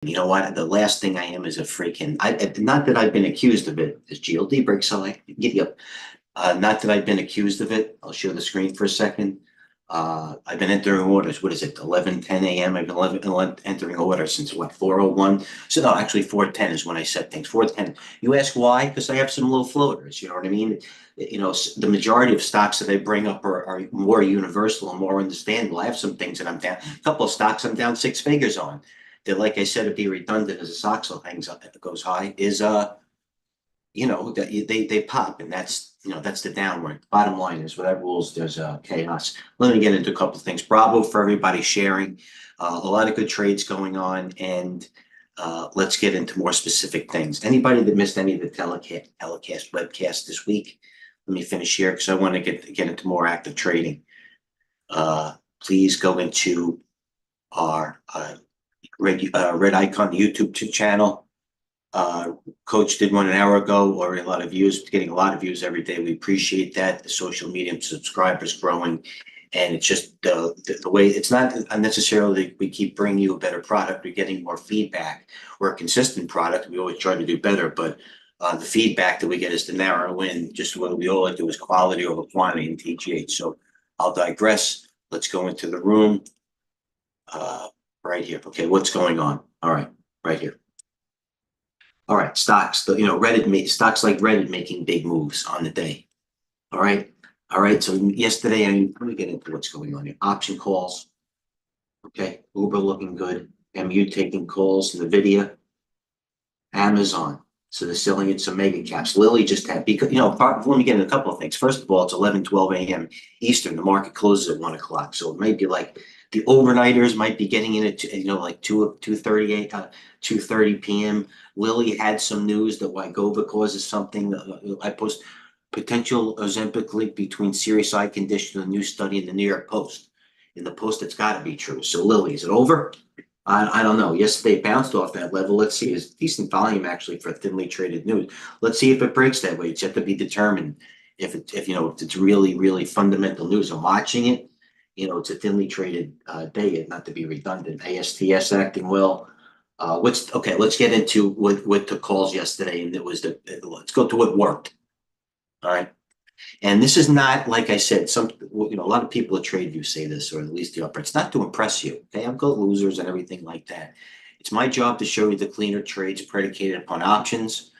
You know what? The last thing I am is a freaking, not that I've been accused of it. This GLD break, so I can give you not that I've been accused of it. I'll show the screen for a second. I've been entering orders. What is it? 11:10 a.m. I've been entering orders since what, 4:01? So no, actually 4:10 is when I set things. 4:10. You ask why? Because I have some little floaters. You know what I mean? The majority of stocks that I bring up are more universal and more understandable. I have some things that I'm down. A couple of stocks I'm down six figures on. That, like I said, to be redundant as the stock still hangs up, goes high, is that they pop, and that's the downward. Bottom line is, whatever rules, there's chaos. Let me get into a couple of things. Bravo for everybody sharing. A lot of good trades going on, and let's get into more specific things. Anybody that missed any of the telecast webcast this week, let me finish here because I want to get into more active trading. Please go into our red icon YouTube channel. Coach did one an hour ago, or a lot of views, getting a lot of views every day. We appreciate that. The social media subscribers growing, and it's just the way, it's not unnecessarily we keep bringing you a better product. We're getting more feedback. We're a consistent product. We always try to do better, but the feedback that we get is to narrow in. Just what we all do is quality over quantity in TGH. So I'll digress. Let's go into the room right here. Okay, what's going on? All right, right here. All right, stocks, stocks like Reddit making big moves on the day. All right. So yesterday, let me get into what's going on here. Option calls. Okay. Uber looking good. MU taking calls. NVIDIA. Amazon. So they're selling in some mega caps. Lilly just had, because, let me get into a couple of things. First of all, it's 11:12 a.m. Eastern. The market closes at 1 o'clock. So it might be like the overnighters might be getting in at, like 2:30 p.m. Lilly had some news that Wegovy causes something. I post potential Ozempic link between serious eye condition and a new study in the New York Post. In the Post, it's got to be true. So Lilly, is it over? I don't know. Yesterday bounced off that level. Let's see. It's decent volume actually for thinly traded news. Let's see if it breaks that way. It's yet to be determined if it's really, really fundamental news. I'm watching it. It's a thinly traded day, not to be redundant. ASTS acting well. Let's get into what took calls yesterday, and let's go to what worked. All right. And this is not, like I said, a lot of people at TradeView say this, or at least the upper. It's not to impress you. Okay, I've got losers and everything like that. It's my job to show you the cleaner trades predicated upon options,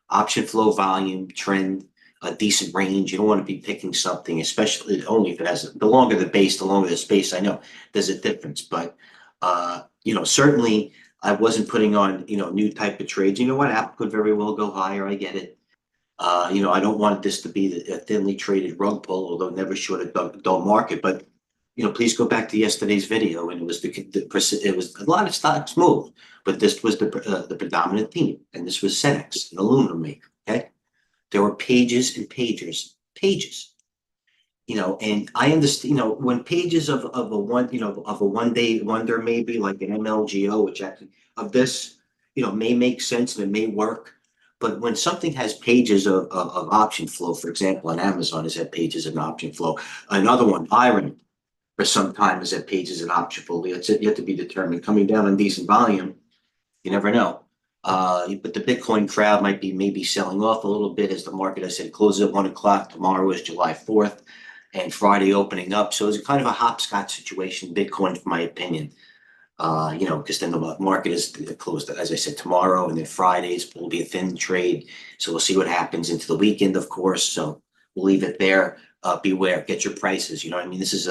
option flow, volume, trend, a decent range. You don't want to be picking something, especially only if it has the longer the base, the longer the space. I know there's a difference, but certainly I wasn't putting on new type of trades. You know what? Apple could very well go higher. I get it. I don't want this to be a thinly traded rug pull, although never short a dull market. But please go back to yesterday's video, and it was it was a lot of stocks moved, but this was the predominant theme, and this was Cenex, an aluminum maker. Okay, there were pages and pages. And I understand. When pages of a one day wonder, maybe like an MLGO, which actually of this, may make sense and it may work. But when something has pages of option flow, for example, on Amazon has had pages of option flow. Another one, Iron, for some time has had pages of option flow. It's yet to be determined. Coming down on decent volume, you never know. But the Bitcoin crowd might be maybe selling off a little bit as the market, I said, closes at 1 o'clock. Tomorrow is July 4th, and Friday opening up. So it's kind of a hopscotch situation, Bitcoin, for my opinion. Because then the market is closed, as I said, tomorrow, and then Fridays will be a thin trade. So we'll see what happens into the weekend, of course. So we'll leave it there. Beware, get your prices. You know what I mean? This is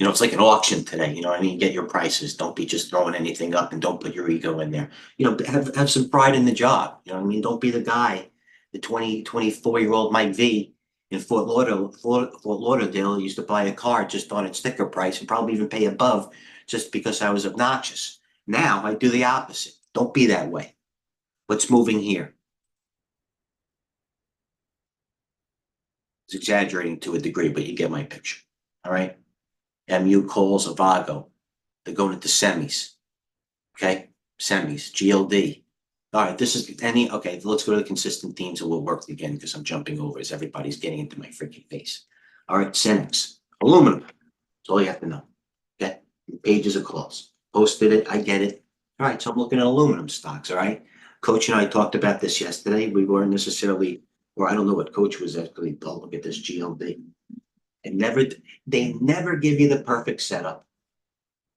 it's like an auction today. You know what I mean? Get your prices. Don't be just throwing anything up, and don't put your ego in there. Have some pride in the job. You know what I mean? Don't be the guy, the 24-year-old Mike V in Fort Lauderdale used to buy a car just on its sticker price and probably even pay above just because I was obnoxious. Now I do the opposite. Don't be that way. What's moving here? It's exaggerating to a degree, but you get my picture. All right. MU calls Avago. They're going into semis. Okay. Semis. GLD. All right, let's go to the consistent themes and we'll work again because I'm jumping over as everybody's getting into my freaking face. All right, Cenex, aluminum. That's all you have to know. Okay, pages are closed. posted it, I get it. All right, so I'm looking at aluminum stocks, all right? Coach and I talked about this yesterday. We weren't necessarily, or I don't know what coach was actually, oh, look at this GLD. And they never give you the perfect setup.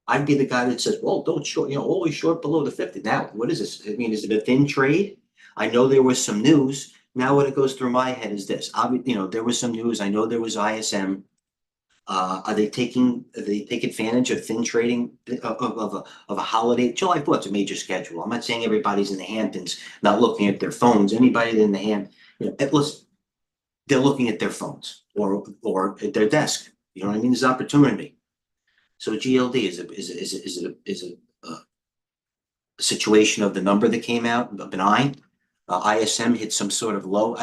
I'd be the guy that says, well, don't short, always short below the 50. Now, what is this? I mean, is it a thin trade? I know there was some news. Now what it goes through my head is this. There was some news. I know there was ISM. Are they take advantage of thin trading of a holiday? July 4th is a major schedule. I'm not saying everybody's in the Hamptons, not looking at their phones. Anybody in the listen, they're looking at their phones or at their desk. You know what I mean? There's opportunity. So GLD is a situation of the number that came out, benign. ISM hit some sort of low.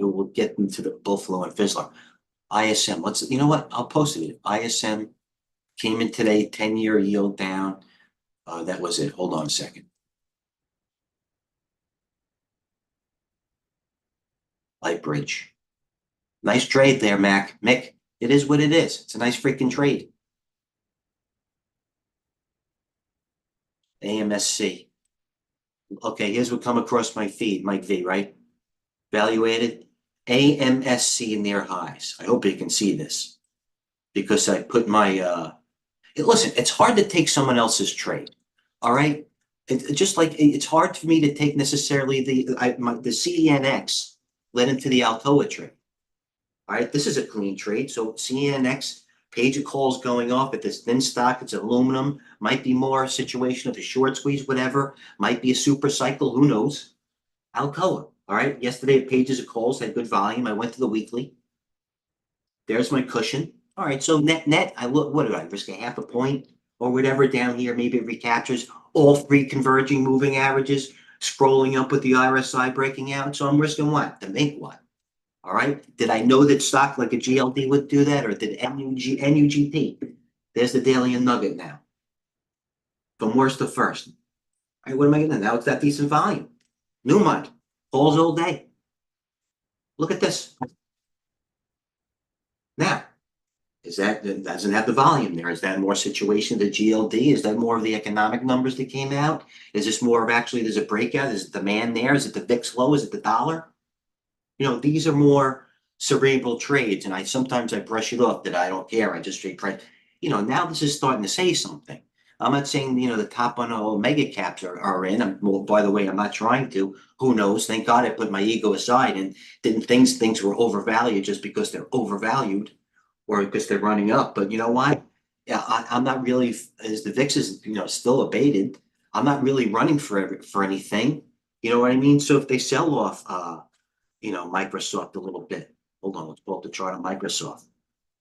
We'll get into the Buffalo and Fizzler. ISM, you know what? I'll post it. ISM came in today, 10-year yield down. That was it. Hold on a second. Lightbridge. Nice trade there, Mick. It is what it is. It's a nice freaking trade. AMSC. Okay, here's what come across my feed, Mike V, right? Valuated AMSC near highs. I hope you can see this because I put my listen, it's hard to take someone else's trade. All right. Just like it's hard for me to take necessarily the CENX led into the Alcoa trade. All right, this is a clean trade. So CNX, page of calls going off at this thin stock. It's aluminum. Might be more a situation of a short squeeze, whatever. Might be a super cycle. Who knows? Alcoa. All right. Yesterday, pages of calls had good volume. I went to the weekly. There's my cushion. All right. So net, I look. What do I risk? A half a point or whatever down here? Maybe it recaptures all three converging moving averages, scrolling up with the RSI breaking out. So I'm risking what? The make what? All right. Did I know that stock like a GLD would do that, or did NUGT? There's the daily and nugget now. From worst to first. All right. What am I going to now? It's that decent volume. Newmont calls all day. Look at this. Now, that doesn't have the volume there? Is that more situation the GLD? Is that more of the economic numbers that came out? Is this more of actually there's a breakout? Is it demand there? Is it the VIX low? Is it the dollar? These are more cerebral trades, and sometimes I brush it off that I don't care. I just straight price. Now this is starting to say something. I'm not saying the top on all mega caps are in. Well, by the way, I'm not trying to. Who knows? Thank God I put my ego aside and didn't think things were overvalued just because they're overvalued or because they're running up. But you know what? Yeah, I'm not really, as the VIX is still abated. I'm not really running for anything. You know what I mean? So if they sell off Microsoft a little bit. Hold on, let's pull up the chart on Microsoft.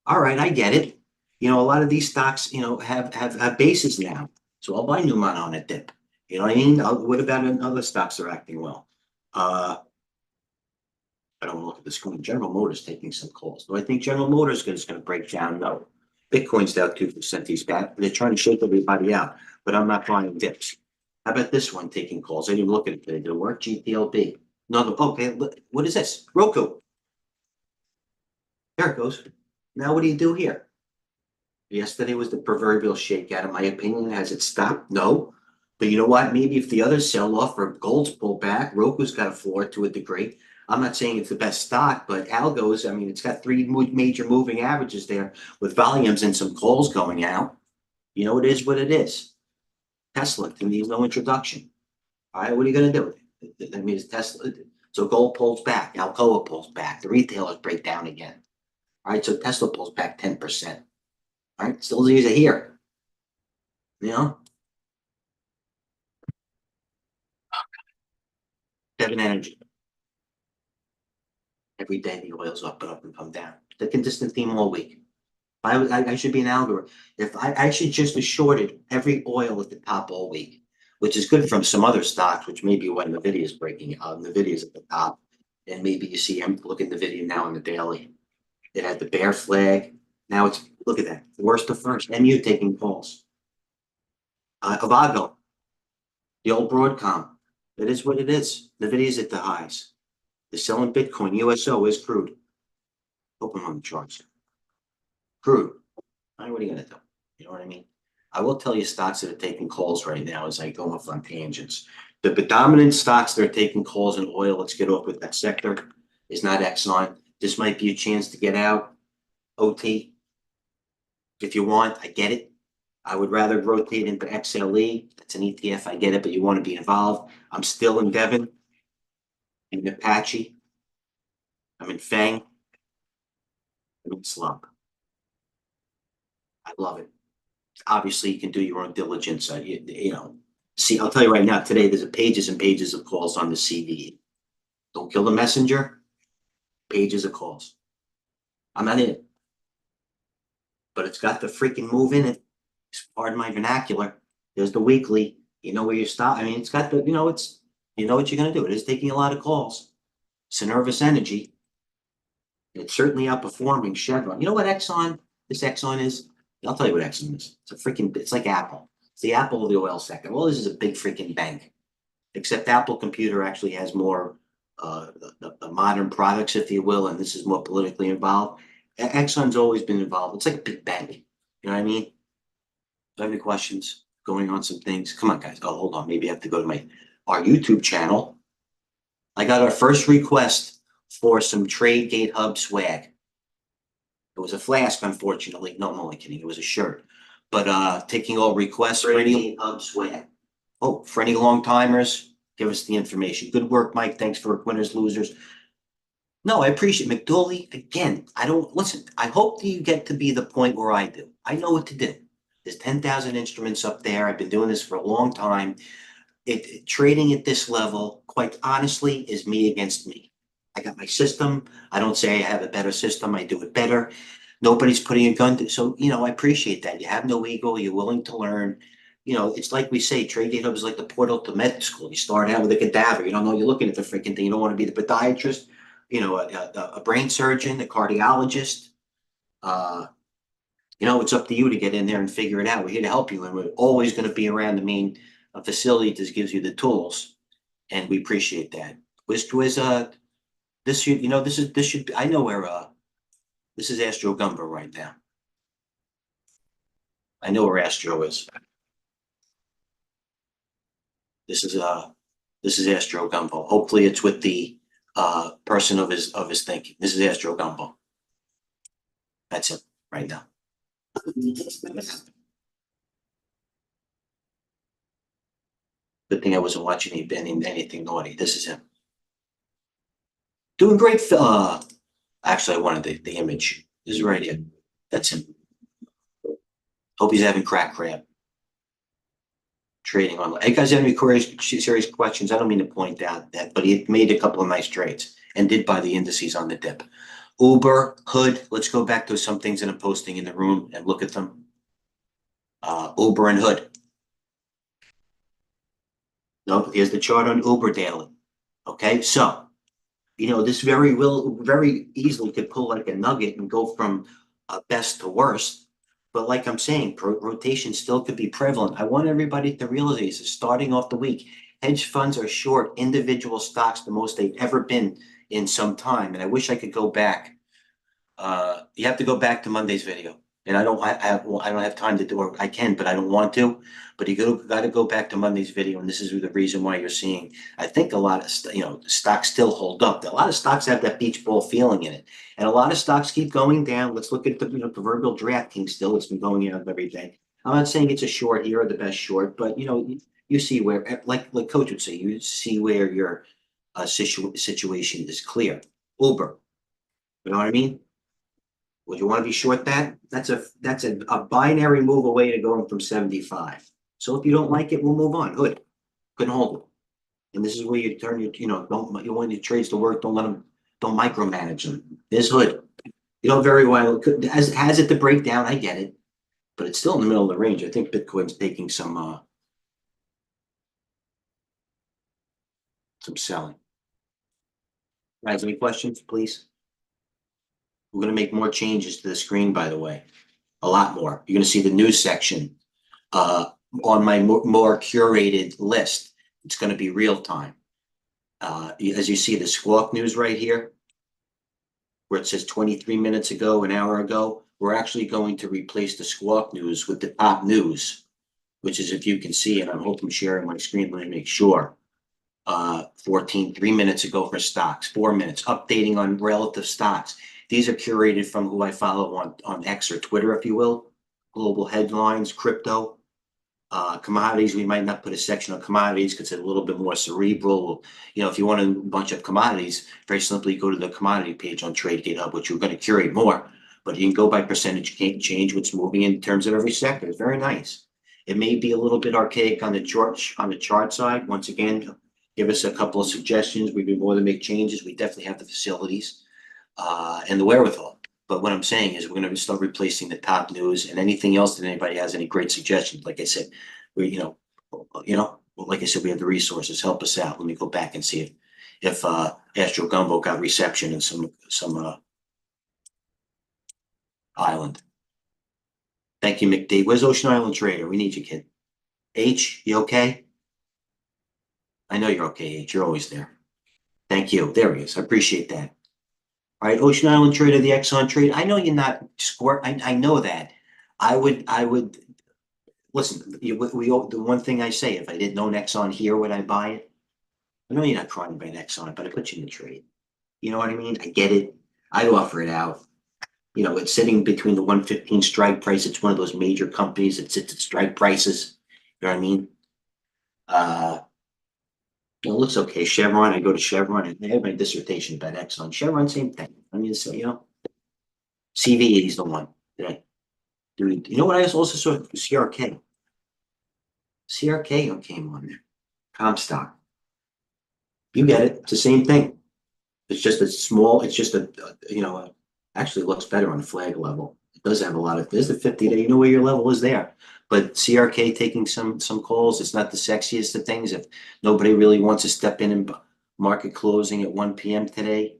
All right, I get it. A lot of these stocks, have bases now. So I'll buy Newmont on a dip. You know what I mean? What about other stocks that are acting well? I don't want to look at the screen. General Motors taking some calls. Do I think General Motors is going to break down? No. Bitcoin's down 2% these back. They're trying to shake everybody out, but I'm not buying dips. How about this one taking calls? I didn't even look at it today. Did it work? GTLB. No, okay. What is this? Roku. There it goes. Now what do you do here? Yesterday was the proverbial shakeout. In my opinion, has it stopped? No. But you know what? Maybe if the others sell off or gold's pulled back, Roku's got a floor to a degree. I'm not saying it's the best stock, but Algo's, it's got three major moving averages there with volumes and some calls going out. It is what it is. Tesla needs no introduction. All right, what are you going to do? That means Tesla. So gold pulls back, Alcoa pulls back, the retailers break down again. All right, so Tesla pulls back 10%. All right, still these are here. Devon Energy. Every day the oil's up and up and come down. The consistent theme all week. I should be an algorithm. If I should just have shorted every oil at the top all week, which is good from some other stocks, which maybe when the video is breaking out, the video's at the top, and maybe you see him look at the video now on the daily. It had the bear flag. Now it's look at that. Worst to first. MU taking calls. Avago, the old Broadcom. It is what it is. Nvidia's at the highs. They're selling Bitcoin. USO is crude. Open on the charts. Crude. All right, what are you gonna do? You know what I mean? I will tell you stocks that are taking calls right now as I go off on tangents. The predominant stocks that are taking calls in oil, let's get off with that sector, is not Exxon. This might be a chance to get out. OT, if you want, I get it. I would rather rotate into XLE. It's an ETF, I get it, but you want to be involved. I'm still in Devon, in Apache. I'm in Fang. I'm in Slump. I love it. Obviously, you can do your own diligence. See, I'll tell you right now, today there's pages and pages of calls on the CVE. Don't kill the messenger. Pages of calls. I'm not in it, but it's got the freaking move in it. Pardon my vernacular. There's the weekly. You know where you stop. I mean, it's got the, you know what you're gonna do. It is taking a lot of calls. Synervis Energy. It's certainly outperforming Chevron. You know what this Exxon is? I'll tell you what Exxon is. It's like Apple. It's the Apple of the oil sector. Well, this is a big freaking bank. Except Apple Computer actually has more the modern products, if you will, and this is more politically involved. Exxon's always been involved. It's like a big bank. You know what I mean? Do you have any questions? Going on some things? Come on, guys. Oh, hold on. Maybe I have to go to our YouTube channel. I got our first request for some TradeGATEHub swag. It was a flask, unfortunately. No, I'm only kidding. It was a shirt. But taking all requests for any TradeGATEHub swag. Oh, for any long timers, give us the information. Good work, Mike. Thanks for winners, losers. No, I appreciate McDooley. Again, I don't listen. I hope that you get to be the point where I do. I know what to do. There's 10,000 instruments up there. I've been doing this for a long time. Trading at this level, quite honestly, is me against me. I got my system. I don't say I have a better system. I do it better. Nobody's putting a gun to, so, I appreciate that. You have no ego. You're willing to learn. It's like we say, TradeGATEHub is like the portal to med school. You start out with a cadaver. You don't know you're looking at the freaking thing. You don't want to be the podiatrist, a brain surgeon, a cardiologist. It's up to you to get in there and figure it out. We're here to help you, and we're always going to be around the main facility that gives you the tools, and we appreciate that. I know where this is Astro Gumbo right now. I know where Astro is. This is Astro Gumbo. Hopefully it's with the person of his thinking. This is Astro Gumbo. That's it right now. Good thing I wasn't watching anything naughty. This is him. Doing great. Actually, I wanted the image. This is right here. That's him. Hope he's having crack crab. Trading online. Hey guys, have any serious questions? I don't mean to point out that, but he made a couple of nice trades and did buy the indices on the dip. Uber, Hood. Let's go back to some things that I'm posting in the room and look at them. Uber and Hood. No, here's the chart on Uber daily. Okay, so this very easily could pull like a nugget and go from best to worst. But like I'm saying, rotation still could be prevalent. I want everybody to realize this. Starting off the week, hedge funds are short individual stocks the most they've ever been in some time. And I wish I could go back. You have to go back to Monday's video. And I don't have time to do it. I can, but I don't want to. But you got to go back to Monday's video, and this is the reason why you're seeing. I think a lot of stocks still hold up. A lot of stocks have that beach ball feeling in it, and a lot of stocks keep going down. Let's look at the proverbial DraftKings. Still, it's been going out every day. I'm not saying it's a short here or the best short, but you see where, like Coach would say, you see where your situation is clear. Uber, you know what I mean? Would you want to be short that? That's a binary move away to going from 75. So if you don't like it, we'll move on. Good. Couldn't hold it. And this is where you turn your, you want your trades to work. Don't micromanage them. There's Hood. Very well. Has it to break down? I get it. But it's still in the middle of the range. I think Bitcoin's taking some selling. Guys, any questions, please? We're going to make more changes to the screen, by the way. A lot more. You're going to see the news section on my more curated list. It's going to be real time. As you see the Squawk News right here, where it says 23 minutes ago, an hour ago, we're actually going to replace the squawk news with the top news, which is, if you can see, and I hope I'm sharing my screen, let me make sure. 3 minutes ago for stocks, 4 minutes, updating on relative stocks. These are curated from who I follow on X or Twitter, if you will. Global headlines, crypto, commodities. We might not put a section on commodities because it's a little bit more cerebral. You know, if you want a bunch of commodities, very simply go to the commodity page on TradeGATEHub, which we're going to curate more. But you can go by percentage change, what's moving in terms of every sector. It's very nice. It may be a little bit archaic on the chart side. Once again, give us a couple of suggestions. We'd be more than make changes. We definitely have the facilities and the wherewithal. But what I'm saying is we're going to start replacing the top news and anything else that anybody has any great suggestions. Like I said, we, like I said, we have the resources. Help us out. Let me go back and see if Astro Gumbo got reception in some island. Thank you, McD. Where's Ocean Island Trader? We need you, kid. H, you okay? I know you're okay, H. You're always there. Thank you. There he is. I appreciate that. All right, Ocean Island Trader, the Exxon trade. I know you're not squirt. I know that. I would listen. The one thing I say, if I didn't own Exxon here, would I buy it? I know you're not crying about Exxon, but I put you in the trade. You know what I mean? I get it. I'd offer it out. You know, it's sitting between the 115 strike price. It's one of those major companies that sits at strike prices. You know what I mean? It looks okay. Chevron, I go to Chevron and they have my dissertation about Exxon. Chevron, same thing. I mean, so, CVE is the one. Right? You know what I also saw? CRK. CRK came on there. Comstock. You get it. It's the same thing. It's just a small, it's just actually looks better on the flag level. It does have a lot of, there's the 50-day, you know where your level is there. But CRK taking some calls. It's not the sexiest of things. If nobody really wants to step in and market closing at 1 p.m. today.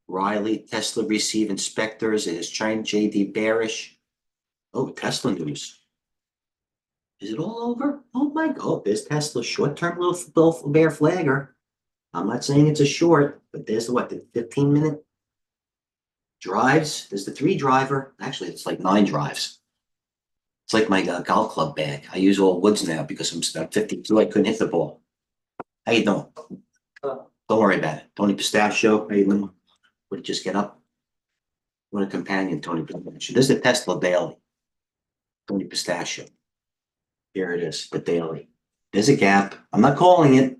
Riley, Tesla receive inspectors. It is China JD bearish. Oh, Tesla news. Is it all over? Oh my God, there's Tesla short-term little bear flagger. I'm not saying it's a short, but there's the 15-minute drives. There's the 3 driver. Actually, it's like 9 drives. It's like my golf club bag. I use all woods now because I'm 52. I couldn't hit the ball. How you doing? Don't worry about it. Tony Pistachio. How you doing? Would it just get up? What a companion, Tony Pistachio. This is the Tesla daily. Tony Pistachio. Here it is, the daily. There's a gap. I'm not calling it.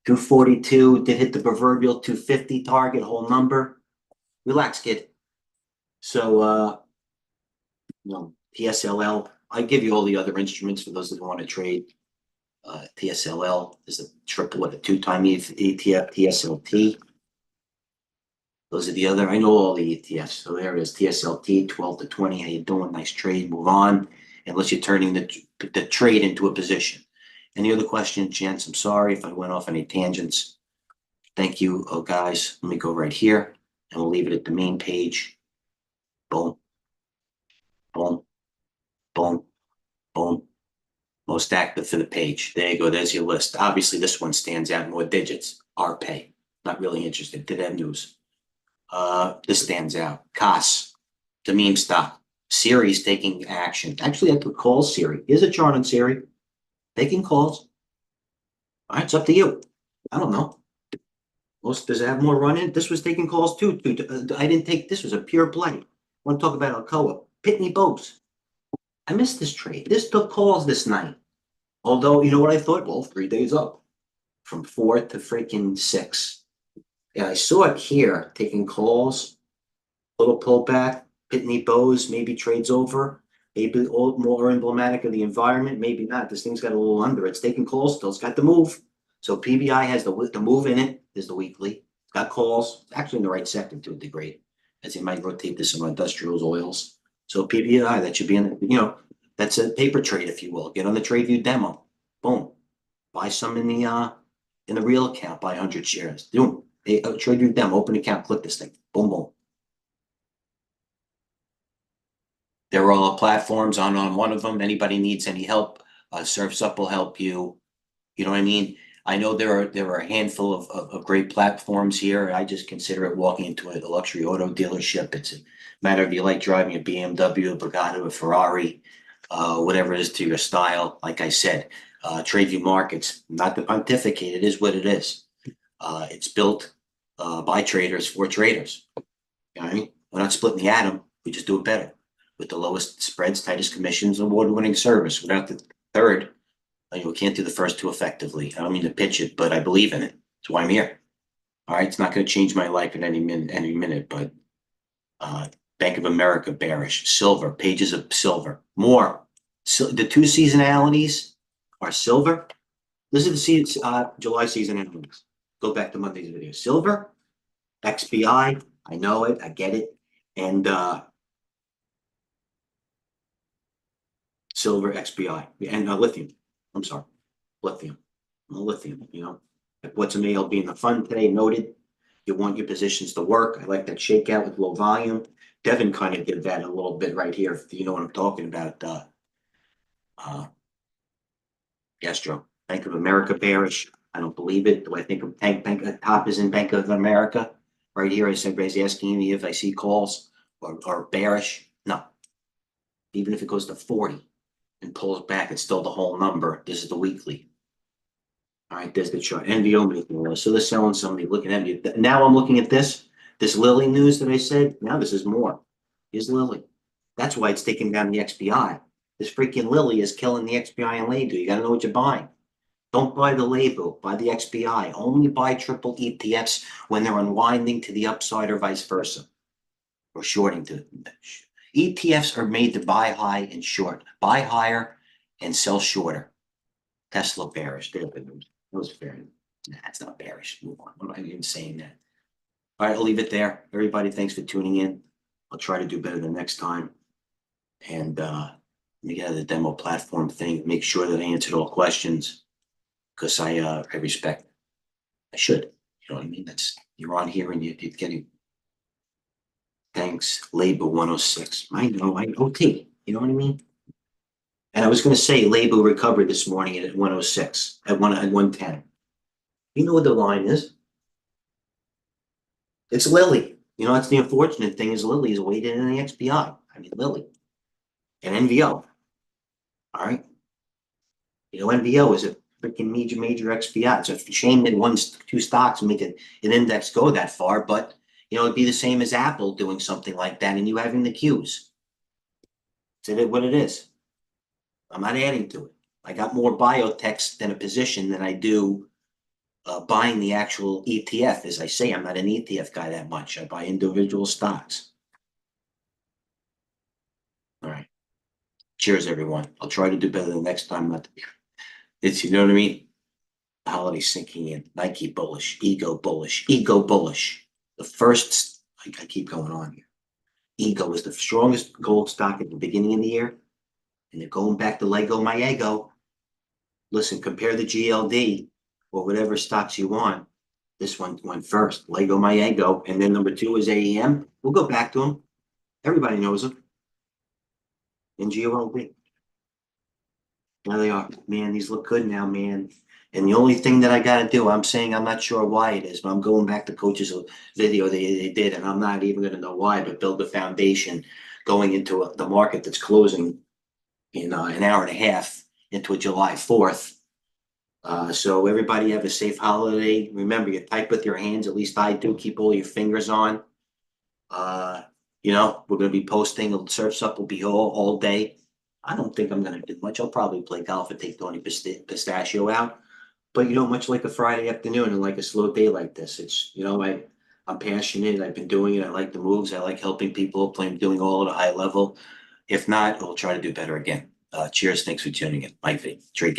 242 did hit the proverbial 250 target, whole number. Relax, kid. So, TSLL. I give you all the other instruments for those that want to trade. TSLL is a triple, a 2-time ETF, TSLT. Those are the other, I know all the ETFs. So there it is, TSLT, 12 to 20. How you doing? Nice trade. Move on. Unless you're turning the trade into a position. Any other questions, gents? I'm sorry if I went off any tangents. Thank you, guys. Let me go right here and we'll leave it at the main page. Boom, boom, boom, boom. Most active for the page. There you go. There's your list. Obviously, this one stands out more digits. RPay. Not really interested. Did have news. This stands out. CAS, the meme stock. Series taking action. Actually, I could call Siri. Here's a chart on Siri. Taking calls. All right, it's up to you. I don't know. Does it have more run in? This was taking calls too. I didn't take, this was a pure play. I want to talk about Alcoa. Pitney Bowes. I missed this trade. This took calls this night. Although, you know what I thought? Well, 3 days up. From 4 to freaking 6. Yeah, I saw it here, taking calls. Little pullback. Pitney Bowes maybe trades over. Maybe more emblematic of the environment. Maybe not. This thing's got a little under. It's taking calls still. It's got the move. So PBI has the move in it. There's the weekly. It's got calls. It's actually in the right sector to a degree. As they might rotate this on industrials, oils. So PBI, that should be in, that's a paper trade, if you will. Get on the TradeView demo. Boom. Buy some in the real account. Buy 100 shares. Boom. TradeView demo. Open account. Click this thing. Boom, boom. There are all platforms on one of them. Anybody needs any help, Surf's Up will help you. You know what I mean? I know there are a handful of great platforms here. I just consider it walking into a luxury auto dealership. It's a matter of you like driving a BMW, a Bugatti, a Ferrari, whatever it is to your style. Like I said, Tradeview Markets, not to pontificate, it is what it is. It's built by traders for traders. You know what I mean? We're not splitting the atom. We just do it better with the lowest spreads, tightest commissions, award-winning service. Without the third, we can't do the first two effectively. I don't mean to pitch it, but I believe in it. That's why I'm here. All right, it's not going to change my life in any minute, but Bank of America bearish, silver, pages of silver, more. So the two seasonalities are silver. This is the July seasonalities. Go back to Monday's video. Silver, XBI, I know it, I get it, and silver, XBI, and lithium. I'm sorry, lithium. Lithium, like what's an ALB in the fund today, noted. You want your positions to work. I like that shakeout with low volume. Devin kind of did that a little bit right here, if you know what I'm talking about. Gastro, Bank of America bearish. I don't believe it. Do I think bank top is in Bank of America? Right here, I said, everybody's asking me if I see calls or bearish. No. Even if it goes to 40 and pulls back, it's still the whole number. This is the weekly. All right, there's the chart. NVO making low. So they're selling somebody. Look at NVO. Now I'm looking at this Lilly news that I said. Now this is more. Here's Lilly. That's why it's taking down the XBI. This freaking Lilly is killing the XBI and Ladu. You got to know what you're buying. Don't buy the Ladu. Buy the XBI. Only buy triple ETFs when they're unwinding to the upside or vice versa. Or shorting to. ETFs are made to buy high and short. Buy higher and sell shorter. Tesla bearish. That was fair. That's not bearish. Move on. I'm not even saying that. All right, I'll leave it there. Everybody, thanks for tuning in. I'll try to do better the next time. And let me get out of the demo platform thing. Make sure that I answered all questions because I respect. I should. You know what I mean? You're on here and you're getting. Thanks, Label 106. I know. OT. You know what I mean? And I was going to say Label recovered this morning at 106 at 110. You know what the line is? It's Lilly. That's the unfortunate thing is Lilly is weighted in the XBI. I mean, Lilly and NVO. All right. NVO is a freaking major XBI. It's a shame that two stocks make an index go that far, but it'd be the same as Apple doing something like that and you having the Qs. It's what it is. I'm not adding to it. I got more biotechs than a position than I do buying the actual ETF. As I say, I'm not an ETF guy that much. I buy individual stocks. All right. Cheers, everyone. I'll try to do better the next time. You know what I mean? The holiday sinking in. Nike bullish, ego bullish, ego bullish. The first, I keep going on here. Ego is the strongest gold stock at the beginning of the year. And they're going back to Lego my ego. Listen, compare the GLD or whatever stocks you want. This one went first, Lego my ego. And then number 2 is AEM. We'll go back to them. Everybody knows them. And GOLD. There they are. Man, these look good now, man. And the only thing that I got to do, I'm saying I'm not sure why it is, but I'm going back to Coach's video they did, and I'm not even going to know why, but build the foundation going into the market that's closing in an hour and a half into a July 4th. So everybody have a safe holiday. Remember, you type with your hands, at least I do. Keep all your fingers on. We're going to be posting. Surf's Up will be all day. I don't think I'm going to do much. I'll probably play golf and take Tony Pistachio out. But, much like a Friday afternoon and like a slow day like this, it's, I'm passionate. I've been doing it. I like the moves. I like helping people, doing all at a high level. If not, we'll try to do better again. Cheers. Thanks for tuning in. Mike V. Trade